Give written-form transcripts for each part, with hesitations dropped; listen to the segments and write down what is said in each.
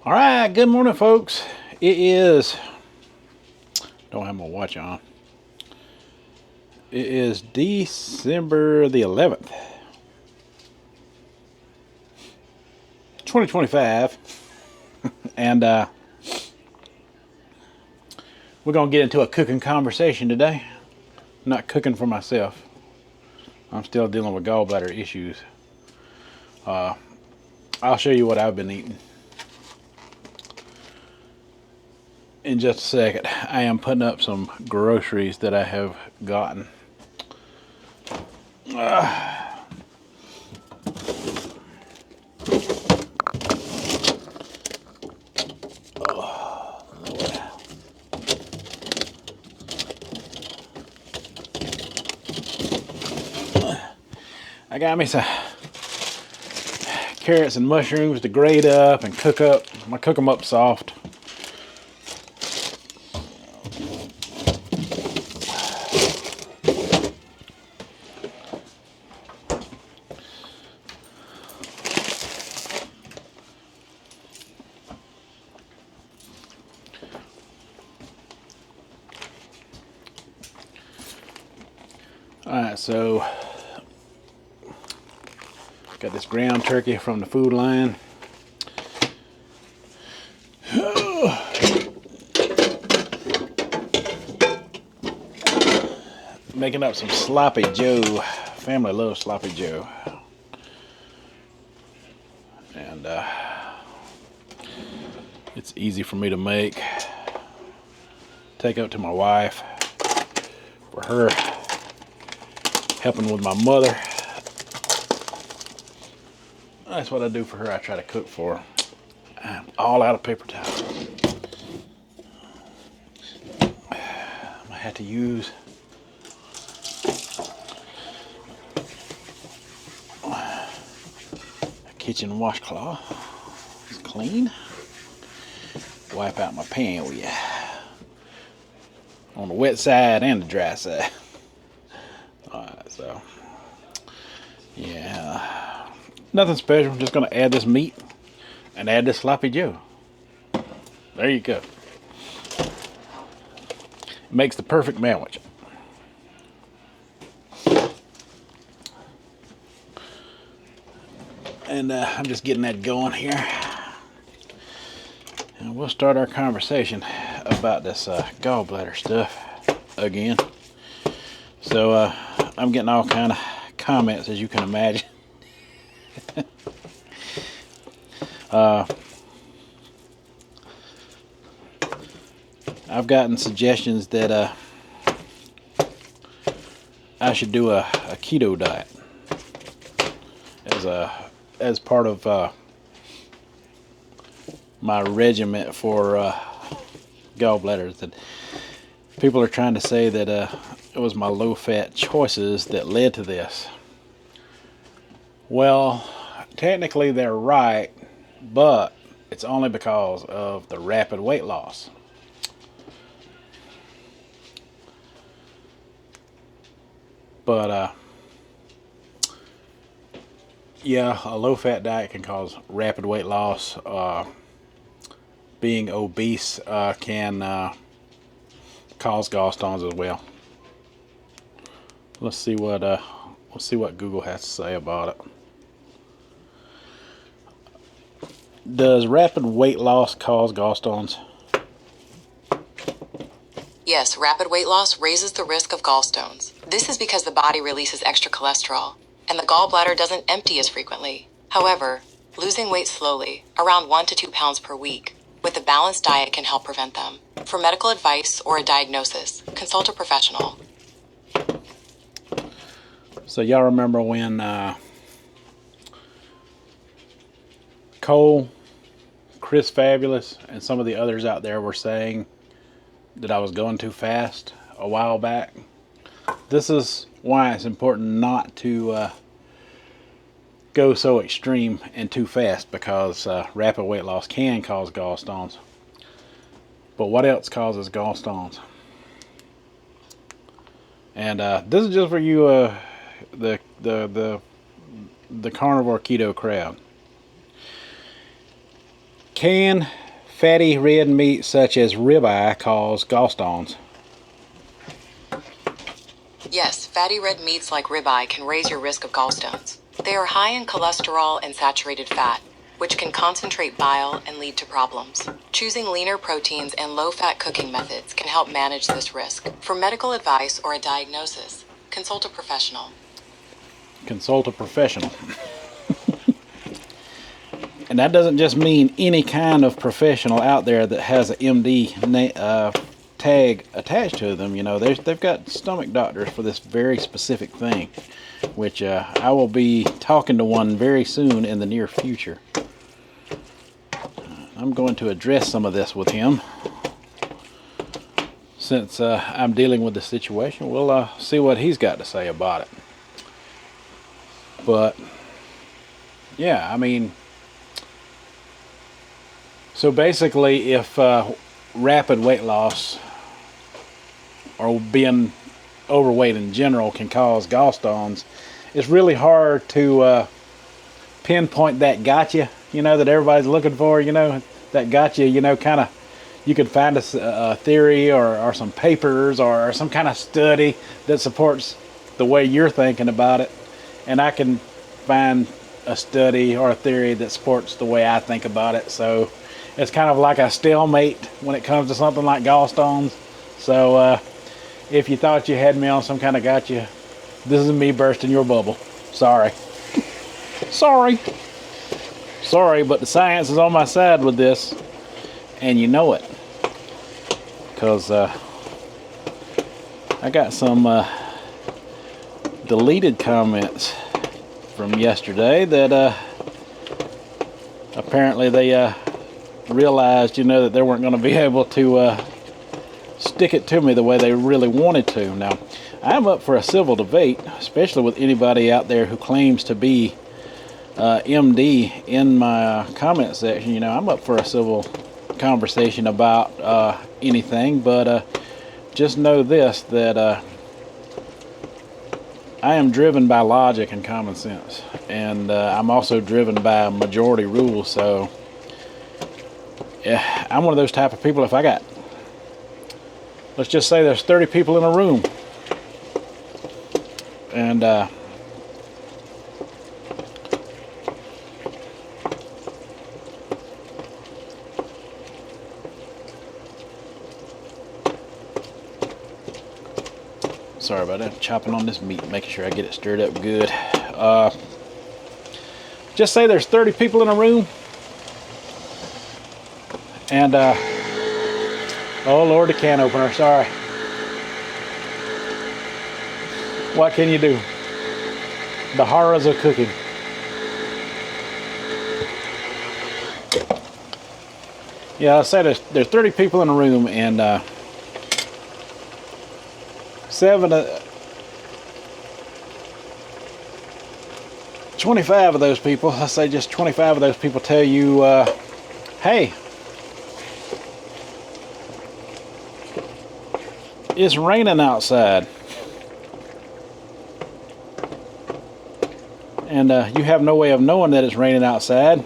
All right, good morning, folks. It is, don't have my watch on. It is December the 11th, 2025, and we're going to get into a cooking conversation today. I'm not cooking for myself. I'm still dealing with gallbladder issues. I'll show you what I've been eating in just a second. I am putting up some groceries that I have gotten. I got me some carrots and mushrooms to grate up and cook up. I'm gonna cook them up soft. Alright, so got this ground turkey from the food line. Making up some sloppy Joe. Family loves sloppy Joe. And it's easy for me to make. Take out to my wife for her helping with my mother. That's what I do for her. I try to cook for her. I'm all out of paper towels. I had to use a kitchen washcloth. It's clean. Wipe out my pan with you. On the wet side and the dry side. Alright, so yeah. Nothing special. I'm just gonna add this meat and add this sloppy Joe. There you go. Makes the perfect sandwich. And I'm just getting that going here. And we'll start our conversation about this gallbladder stuff again. So I'm getting all kind of comments, as you can imagine. I've gotten suggestions that I should do a keto diet as part of my regimen for gallbladders. That people are trying to say that it was my low-fat choices that led to this. Well, technically they're right, but it's only because of the rapid weight loss. But yeah, a low-fat diet can cause rapid weight loss. Being obese can cause gallstones as well. Let's see what Google has to say about it. Does rapid weight loss cause gallstones? Yes, rapid weight loss raises the risk of gallstones. This is because the body releases extra cholesterol, and the gallbladder doesn't empty as frequently. However, losing weight slowly, around 1 to 2 pounds per week, with a balanced diet can help prevent them. For medical advice or a diagnosis, consult a professional. So y'all remember when Cole, Chris Fabulous, and some of the others out there were saying that I was going too fast a while back? This is why it's important not to go so extreme and too fast, because rapid weight loss can cause gallstones. But what else causes gallstones? And this is just for you, the carnivore keto crowd. Can fatty red meat such as ribeye cause gallstones? Yes, fatty red meats like ribeye can raise your risk of gallstones. They are high in cholesterol and saturated fat, which can concentrate bile and lead to problems. Choosing leaner proteins and low-fat cooking methods can help manage this risk. For medical advice or a diagnosis, consult a professional. Consult a professional. And that doesn't just mean any kind of professional out there that has an MD tag attached to them. You know, they've got stomach doctors for this very specific thing, which I will be talking to one very soon in the near future. I'm going to address some of this with him since I'm dealing with the situation. We'll see what he's got to say about it. But yeah, I mean, so basically if rapid weight loss or being overweight in general can cause gallstones, it's really hard to pinpoint that gotcha, you know, that everybody's looking for, you know, that gotcha, you know, kind of, you could find a theory or some papers or some kind of study that supports the way you're thinking about it, and I can find a study or a theory that supports the way I think about it. So it's kind of like a stalemate when it comes to something like gallstones. So if you thought you had me on some kind of gotcha, this is me bursting your bubble. Sorry. Sorry, but the science is on my side with this, and you know it, because I got some deleted comments from yesterday that apparently they realized, you know, that they weren't going to be able to stick it to me the way they really wanted to. Now, I'm up for a civil debate, especially with anybody out there who claims to be MD in my comment section. You know, I'm up for a civil conversation about anything, but just know this, that I am driven by logic and common sense, and I'm also driven by majority rules. So yeah, I'm one of those type of people. If I got, let's just say there's 30 people in a room, and sorry about that, chopping on this meat, making sure I get it stirred up good. Just say there's 30 people in a room, and oh Lord, the can opener, sorry. What can you do? The horrors of cooking. Yeah, I said there's 30 people in a room, and 25 of those people, let's say just 25 of those people tell you, hey, it's raining outside. And you have no way of knowing that it's raining outside,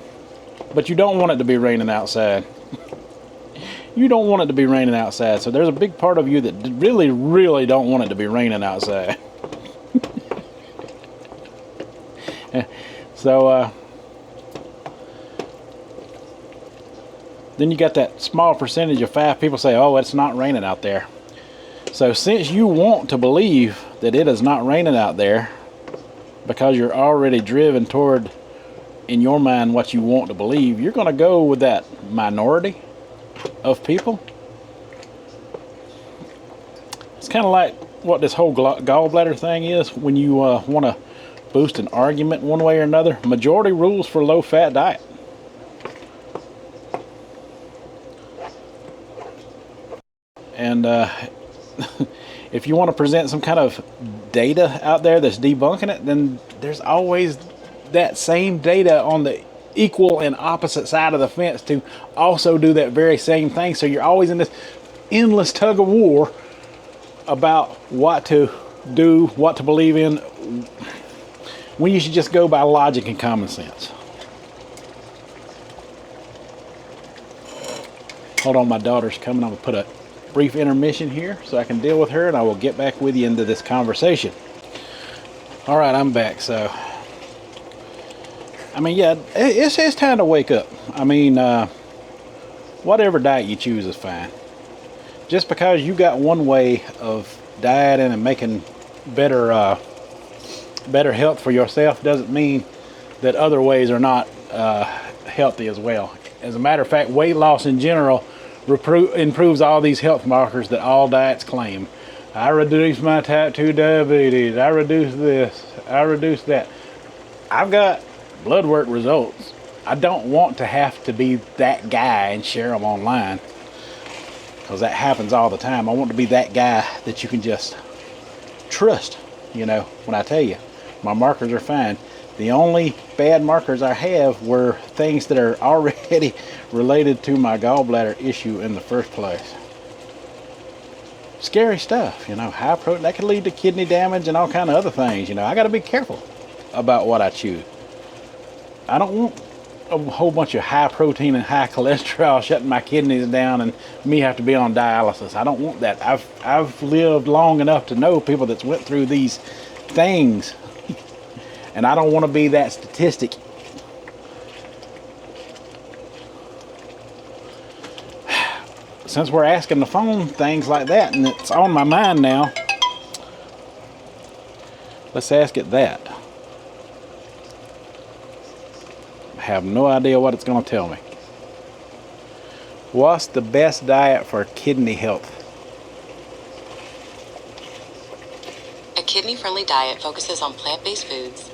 but you don't want it to be raining outside. You don't want it to be raining outside. So there's a big part of you that really, really don't want it to be raining outside. So then you got that small percentage of 5 people say, oh, it's not raining out there. So since you want to believe that it is not raining out there, because you're already driven toward, in your mind, what you want to believe, you're going to go with that minority of people. It's kind of like what this whole gallbladder thing is. When you want to boost an argument one way or another, majority rules for low-fat diet. And if you want to present some kind of data out there that's debunking it, then there's always that same data on the equal and opposite side of the fence to also do that very same thing. So you're always in this endless tug of war about what to do, what to believe in, when you should just go by logic and common sense. Hold on, my daughter's coming. I'm gonna put a brief intermission here so I can deal with her, and I will get back with you into this conversation. All right, I'm back. So, I mean, yeah, it's time to wake up. I mean, whatever diet you choose is fine. Just because you got one way of dieting and making better health for yourself doesn't mean that other ways are not healthy as well. As a matter of fact, weight loss in general improves all these health markers that all diets claim. I reduced my type 2 diabetes, I reduced this, I reduced that. I've got blood work results. I don't want to have to be that guy and share them online, because that happens all the time. I want to be that guy that you can just trust, you know, when I tell you my markers are fine. The only bad markers I have were things that are already related to my gallbladder issue in the first place. Scary stuff, you know, high protein, that could lead to kidney damage and all kind of other things. You know, I got to be careful about what I choose. I don't want a whole bunch of high protein and high cholesterol shutting my kidneys down and me have to be on dialysis. I don't want that. I've lived long enough to know people that's went through these things, and I don't want to be that statistic. Since we're asking the phone things like that, and it's on my mind now, let's ask it that. I have no idea what it's going to tell me. What's the best diet for kidney health? A kidney-friendly diet focuses on plant-based foods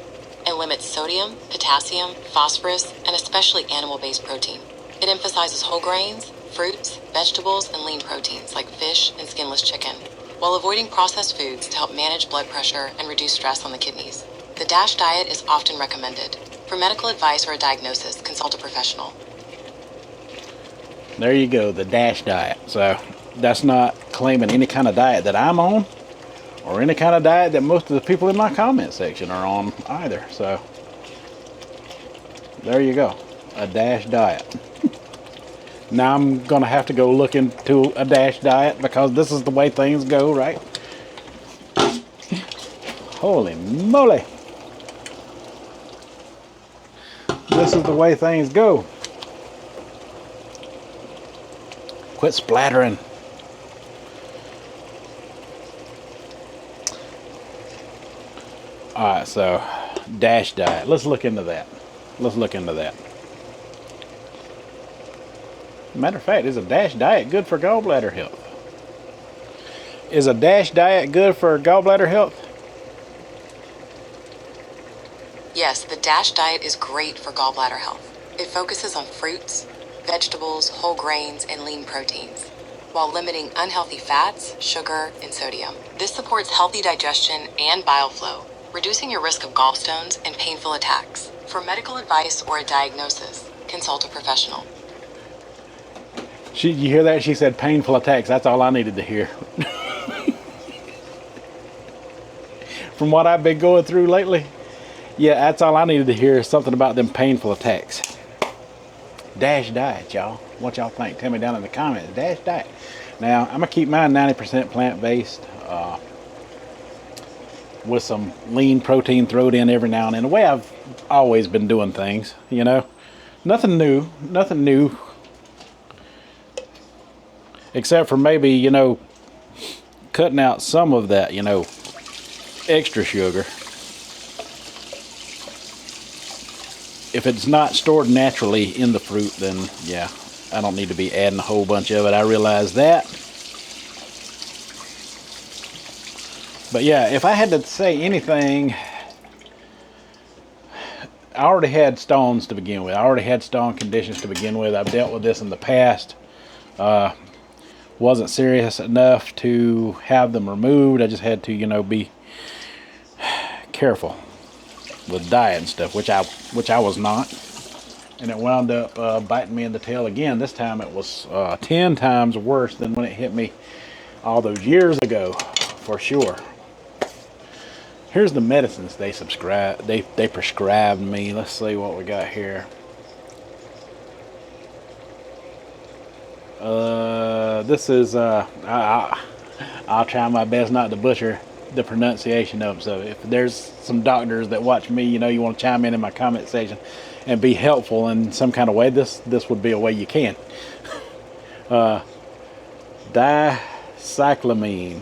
and limits sodium, potassium, phosphorus, and especially animal-based protein. It emphasizes whole grains, fruits, vegetables, and lean proteins like fish and skinless chicken, while avoiding processed foods to help manage blood pressure and reduce stress on the kidneys. The DASH diet is often recommended. For medical advice or a diagnosis, consult a professional. There you go, the DASH diet. So that's not claiming any kind of diet that I'm on, or any kind of diet that most of the people in my comment section are on either. So there you go, a DASH diet. Now I'm gonna have to go look into a DASH diet because this is the way things go, right? Holy moly. This is the way things go. Quit splattering. Alright, so DASH diet. Let's look into that. Let's look into that. Matter of fact, is a DASH diet good for gallbladder health? Is a DASH diet good for gallbladder health? Yes, the DASH diet is great for gallbladder health. It focuses on fruits, vegetables, whole grains, and lean proteins, while limiting unhealthy fats, sugar, and sodium. This supports healthy digestion and bile flow, reducing your risk of gallstones and painful attacks. For medical advice or a diagnosis, consult a professional. You hear that? She said painful attacks. That's all I needed to hear. From what I've been going through lately, yeah, that's all I needed to hear, is something about them painful attacks. DASH diet, y'all. What y'all think? Tell me down in the comments. DASH diet. Now, I'm going to keep mine 90% plant-based, with some lean protein thrown in every now and then. The way I've always been doing things, you know. Nothing new. Nothing new. Except for maybe, you know, cutting out some of that, you know, extra sugar. If it's not stored naturally in the fruit, then yeah, I don't need to be adding a whole bunch of it. I realize that. But yeah, if I had to say anything, I already had stones to begin with. I already had stone conditions to begin with. I've dealt with this in the past. Wasn't serious enough to have them removed. I just had to, you know, be careful with diet and stuff, which I was not, and it wound up biting me in the tail again. This time it was 10 times worse than when it hit me all those years ago, for sure. Here's the medicines they prescribed me. Let's see what we got here. This is I'll try my best not to butcher the pronunciation of them. So if there's some doctors that watch me, you want to chime in my comment section and be helpful in some kind of way, this would be a way you can. Dicyclamine,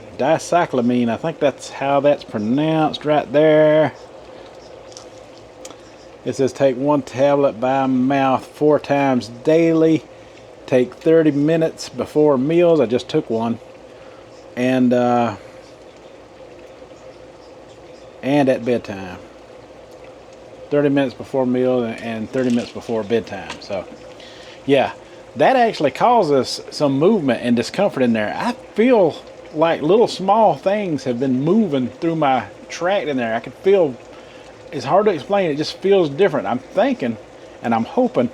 I think that's how that's pronounced right there. It says take 1 tablet by mouth 4 times daily. Take 30 minutes before meals. I just took one. And at bedtime. 30 minutes before meal and 30 minutes before bedtime. So, yeah, that actually causes some movement and discomfort in there. I feel like little small things have been moving through my tract in there. I can feel, it's hard to explain, it just feels different. I'm thinking and I'm hoping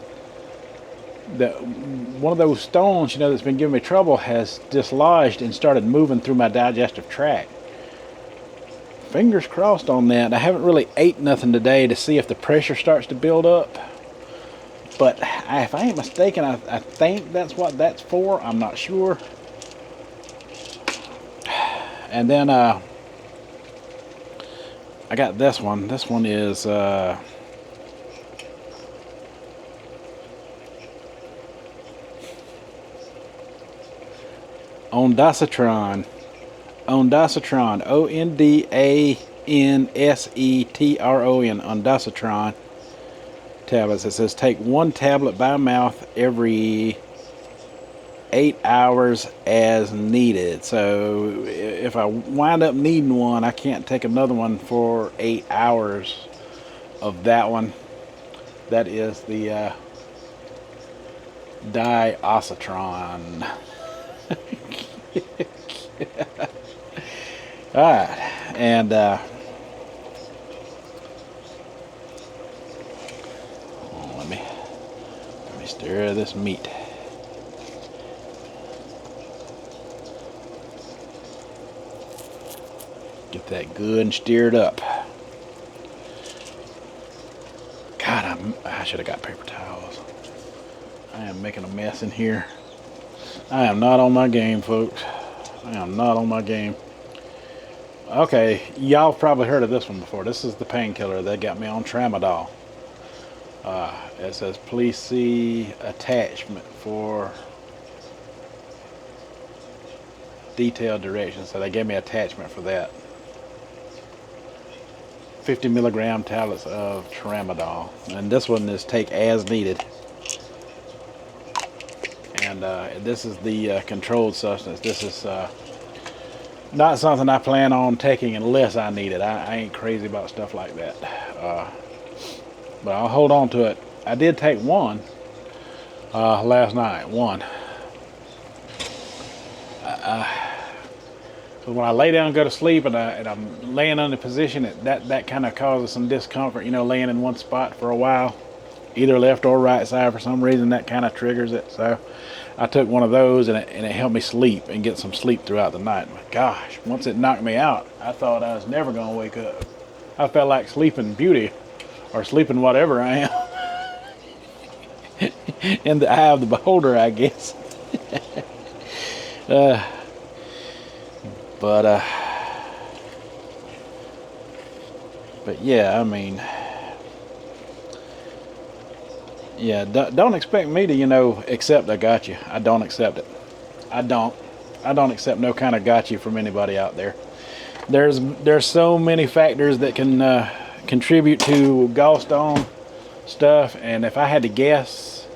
that one of those stones, that's been giving me trouble has dislodged and started moving through my digestive tract. Fingers crossed on that. I haven't really ate nothing today to see if the pressure starts to build up. But if I ain't mistaken, I think that's what that's for. I'm not sure. And then I got this one. This one is ondansetron. Ondansetron, Ondansetron, ondansetron tablets. It says take 1 tablet by mouth every 8 hours as needed. So if I wind up needing one, I can't take another one for 8 hours of that one. That is the diositron. All right, and let me stir this meat. Get that good and stirred up. God, I should have got paper towels. I am making a mess in here. I am not on my game, folks. I am not on my game. Okay, y'all have probably heard of this one before. This is the painkiller that got me on tramadol. It says please see attachment for detailed directions. So they gave me attachment for that. 50 milligram tablets of tramadol, and this one is take as needed. And this is the controlled substance. This is not something I plan on taking unless I need it. I ain't crazy about stuff like that. But I'll hold on to it. I did take one last night. One. So when I lay down and go to sleep and I'm laying on the position, that kind of causes some discomfort, laying in one spot for a while, either left or right side. For some reason, that kind of triggers it. So I took one of those and it helped me sleep and get some sleep throughout the night. But gosh, once it knocked me out, I thought I was never going to wake up. I felt like sleeping Beauty or sleeping whatever I am. In the eye of the beholder, I guess. But yeah, I mean, yeah, don't expect me to, accept I got you. I don't accept it. I don't accept no kind of got you from anybody out there. There's so many factors that can contribute to gallstone stuff, and if I had to guess,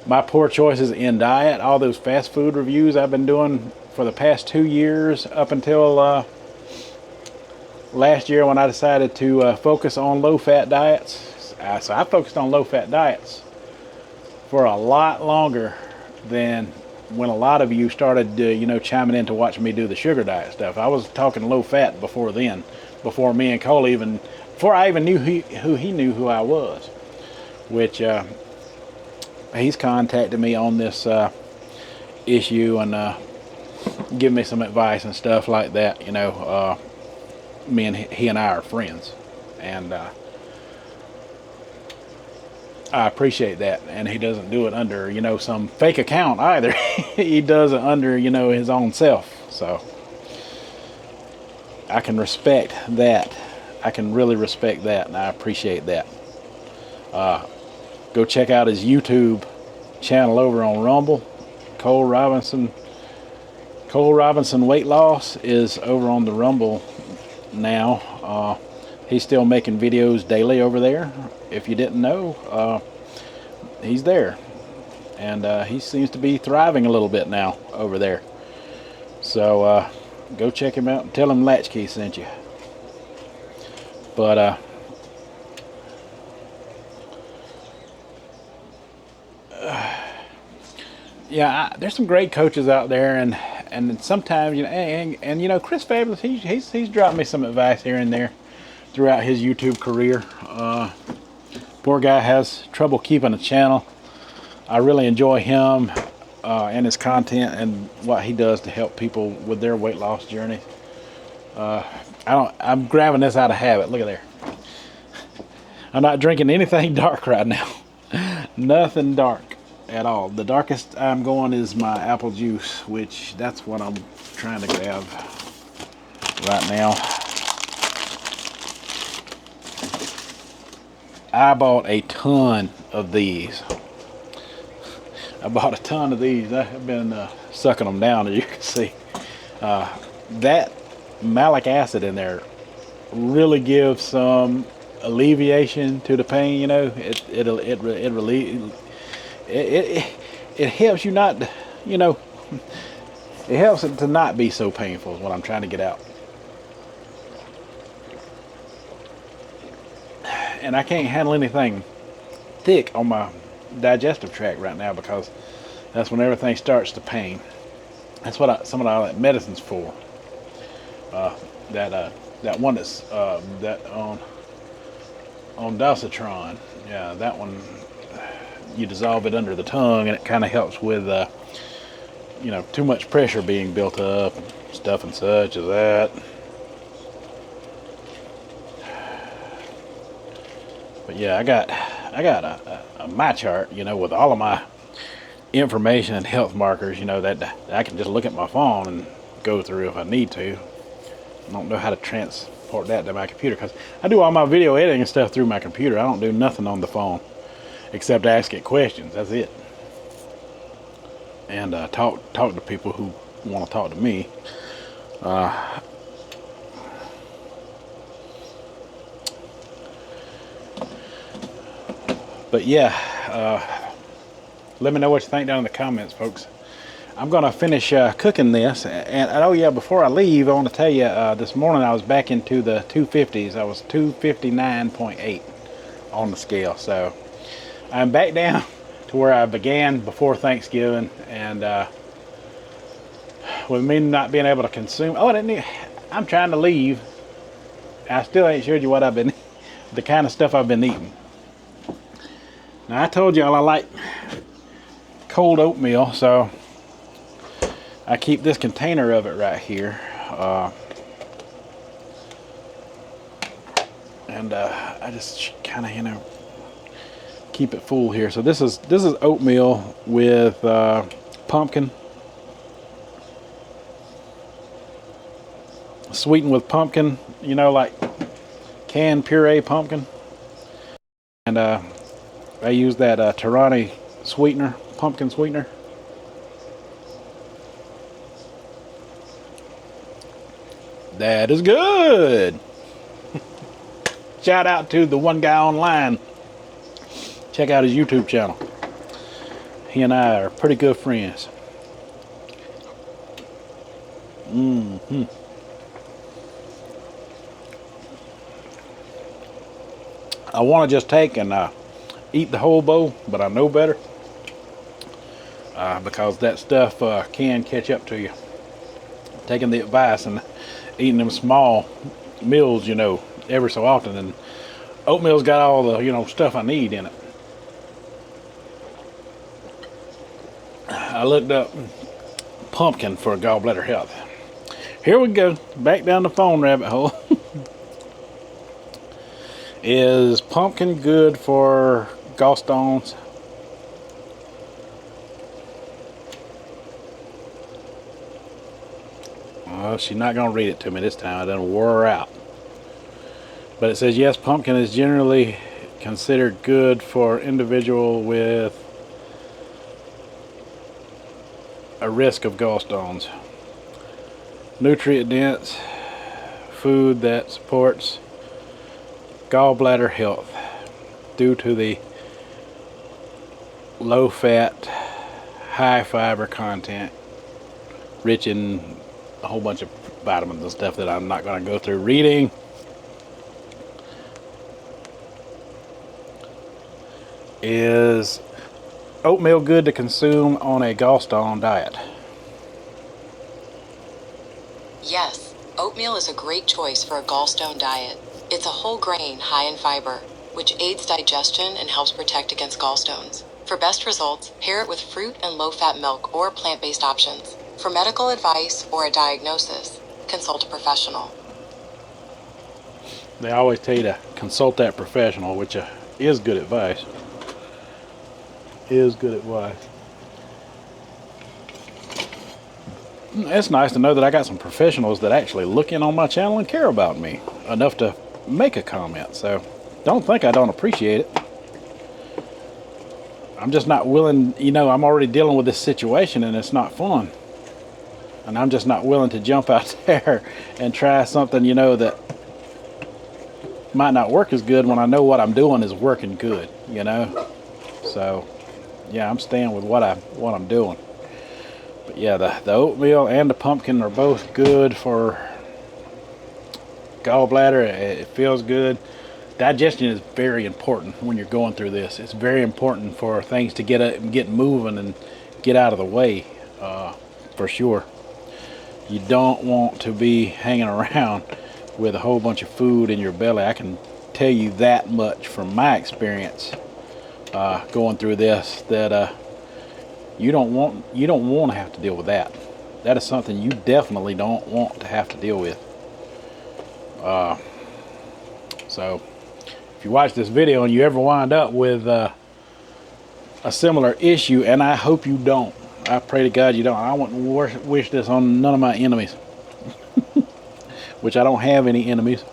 my poor choices in diet, all those fast food reviews I've been doing for the past 2 years up until last year when I decided to focus on low-fat diets. So I focused on low-fat diets for a lot longer than when a lot of you started, chiming in to watch me do the sugar diet stuff. I was talking low-fat before then, before me and Cole before I even knew he knew who I was, which he's contacted me on this issue and give me some advice and stuff like that. He and I are friends, and I appreciate that, and he doesn't do it under, you know, some fake account either. He does it under, you know, his own self. So I can respect that. I can really respect that, and I appreciate that. Go check out his YouTube channel over on Rumble. Cole Robinson. Cole Robinson Weight Loss is over on the Rumble now. He's still making videos daily over there. If you didn't know, he's there, and he seems to be thriving a little bit now over there. So go check him out and tell him Latchkey sent you. But yeah, there's some great coaches out there, and sometimes, you know, and you know, Chris Fabulous, he's dropped me some advice here and there throughout his YouTube career. Poor guy has trouble keeping a channel. I really enjoy him and his content and what he does to help people with their weight loss journey. I'm grabbing this out of habit. Look at there. I'm not drinking anything dark right now. Nothing dark at all. The darkest I'm going is my apple juice, which that's what I'm trying to grab right now. I bought a ton of these. I've been sucking them down, as you can see. That malic acid in there really gives some alleviation to the pain. You know, it helps you not, you know, it helps it to not be so painful. Is what I'm trying to get out. And I can't handle anything thick on my digestive tract right now, because that's when everything starts to pain. That's what some of the medicine's for. That one that's that on Dosatron. Yeah, that one, you dissolve it under the tongue, and it kind of helps with you know, too much pressure being built up, and stuff and such as that. But yeah, I got a my chart, you know, with all of my information and health markers, you know, that I can just look at my phone and go through if I need to. I don't know how to transport that to my computer, because I do all my video editing and stuff through my computer. I don't do nothing on the phone except ask it questions. That's it. And talk to people who want to talk to me. But yeah, let me know what you think down in the comments, folks. I'm going to finish cooking this. And oh yeah, before I leave, I want to tell you, this morning I was back into the 250s. I was 259.8 on the scale. So I'm back down to where I began before Thanksgiving. And with me not being able to consume, I'm trying to leave. I still ain't showed you what I've been, the kind of stuff I've been eating. Now, I told y'all I like cold oatmeal, so I keep this container of it right here. And I just kind of, you know, keep it full here. So this is oatmeal with pumpkin, sweetened with pumpkin, you know, like canned puree pumpkin. And I use that Tarani sweetener, pumpkin sweetener. That is good. Shout out to the one guy online. Check out his YouTube channel. He and I are pretty good friends. I want to just take and eat the whole bowl, but I know better, because that stuff can catch up to you. Taking the advice and eating them small meals, you know, every so often, and oatmeal's got all the, you know, stuff I need in it. I looked up pumpkin for gallbladder health. Here we go, back down the phone rabbit hole. Is pumpkin good for gallstones. Well, she's not going to read it to me this time. I done wore her out. But it says, yes, pumpkin is generally considered good for individual with a risk of gallstones. Nutrient dense food that supports gallbladder health due to the low fat, high fiber content, rich in a whole bunch of vitamins and stuff that I'm not going to go through reading. Is oatmeal good to consume on a gallstone diet? Yes, oatmeal is a great choice for a gallstone diet. It's a whole grain high in fiber, which aids digestion and helps protect against gallstones. For best results, pair it with fruit and low-fat milk or plant-based options. For medical advice or a diagnosis, consult a professional. They always tell you to consult that professional, which is good advice. Is good advice. It's nice to know that I got some professionals that actually look in on my channel and care about me enough to make a comment. So don't think I don't appreciate it. I'm just not willing, you know, I'm already dealing with this situation and it's not fun. And I'm just not willing to jump out there and try something, you know, that might not work as good when I know what I'm doing is working good, you know. So yeah, I'm staying with what I'm doing. But yeah, the oatmeal and the pumpkin are both good for gallbladder. It feels good. Digestion is very important when you're going through this. It's very important for things to get moving and get out of the way, for sure. You don't want to be hanging around with a whole bunch of food in your belly. I can tell you that much from my experience going through this, that you don't want to have to deal with that. That is something you definitely don't want to have to deal with. So if you watch this video and you ever wind up with a similar issue, and I hope you don't, I pray to God you don't. I wouldn't wish this on none of my enemies. Which I don't have any enemies.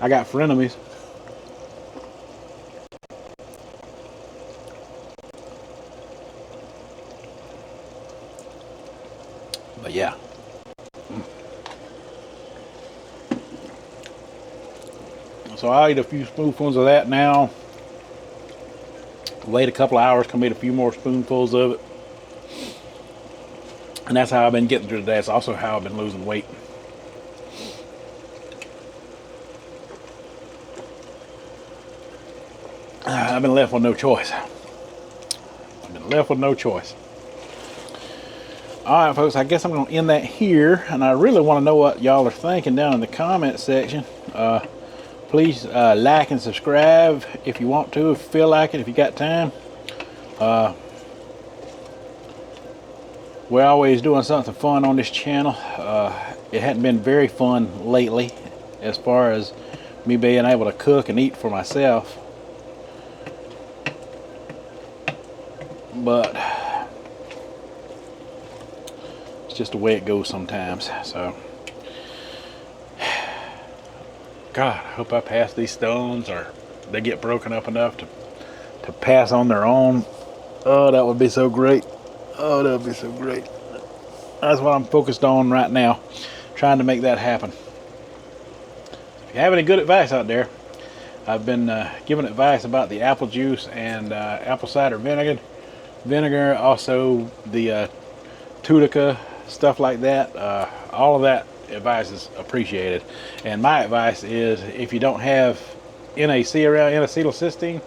I got frenemies. But yeah. So I'll eat a few spoonfuls of that now. Wait a couple of hours, come eat a few more spoonfuls of it. And that's how I've been getting through the day. It's also how I've been losing weight. I've been left with no choice. Alright folks, I guess I'm going to end that here. And I really want to know what y'all are thinking down in the comment section. Please like and subscribe if you want to, if you feel like it, if you got time. We're always doing something fun on this channel. It hadn't been very fun lately as far as me being able to cook and eat for myself. But it's just the way it goes sometimes. So God, I hope I pass these stones, or they get broken up enough to pass on their own. Oh, that would be so great. Oh, that would be so great. That's what I'm focused on right now, trying to make that happen. If you have any good advice out there, I've been giving advice about the apple juice and apple cider vinegar, also the tutica, stuff like that. All of that advice is appreciated. And my advice is, if you don't have NAC around, N-acetylcysteine,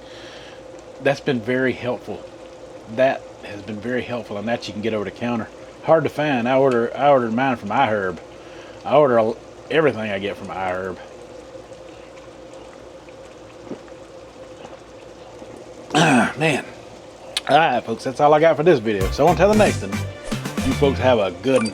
that's been very helpful. That has been very helpful, and that you can get over the counter. Hard to find. I ordered mine from iHerb. I order everything I get from iHerb. Man. Alright folks, that's all I got for this video. So until the next one, you folks have a good one.